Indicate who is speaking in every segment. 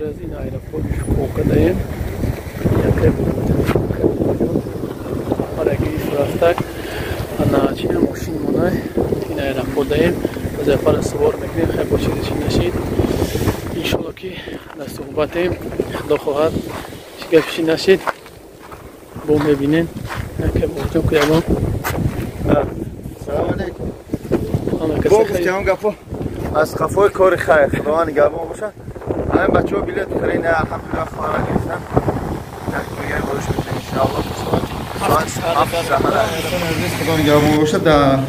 Speaker 1: برادر از این aeroport اومدیم. یکی آرگی فرستک. انا چی ماشین مونه این aeroport داریم. از افر سوار میکنیم خیلی باشید چی نشید. انشالله که دست صحبتیم خدا خواهد شگفتی نشید. با میبینین یکی موجود که الان.
Speaker 2: سلام علیکم. گفتم گفتم از خفای کار خیر خدا نگهبان باشه. همه بچه‌ها بلیط خریدن الحمدلله خبر گرفتن. دیگه باش ان شاء الله. خدا نگهبان باشه. در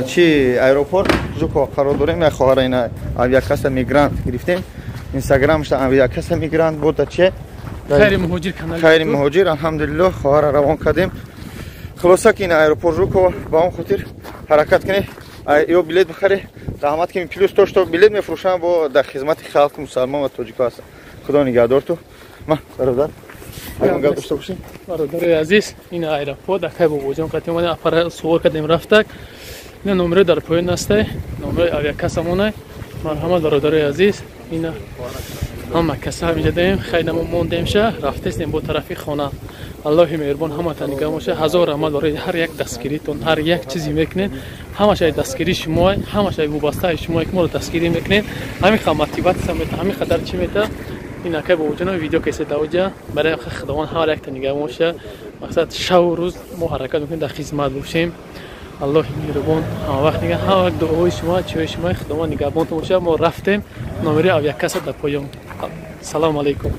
Speaker 2: چی aeroport جوکو قرار داریم. یک خواهر اینا اویاکاس میگرانت گرفتیم. اینستاگرامش اویاکاس میگرانت بود. چه
Speaker 1: خیر مهاجر کانال.
Speaker 2: خیر مهاجر الحمدلله خواهر روان کردیم. خلاصه که این aeroport جوکو با اون خاطر حرکت کنه. یا بلیط بخره زحمت که پلیس تو بلیط میفروشن با در خدمت خلق مسلمان و تاجیک هست. خدا نگهدار تو. ما برادر اگه گپ داشته باشیم
Speaker 1: برادر عزیز این aeroport که با وجود قطعی ما افر سوار کردیم رفتک. این نمره در پایین است. نمره اویاکاسمونه. مرحمت برادر عزیز. اینا هم کسا میجدیم خیلی موندیم شه رفتیم با طرفی خانه. الله مهربان همه تا نگاه باشه. هزار رحمت برای هر یک دستگیریتون. هر یک چیزی میکنین همش دستگیری شما همش وابسته شما که ما رو دستگیری میکنین. همین خدمات سمت همین خدر چی میته این که با وجود ویدیو کیسه دوجا برای خداوند هر یک تا نگاه باشه. مقصد شب و روز ما حرکت میکنیم در خدمت باشیم. الله مهربان همه وقت نگه همه وقت دعای شما چوی شما خداوند نگهبانتون باشه. ما رفتیم نمره اویاکاس در پایان. سلام علیکم.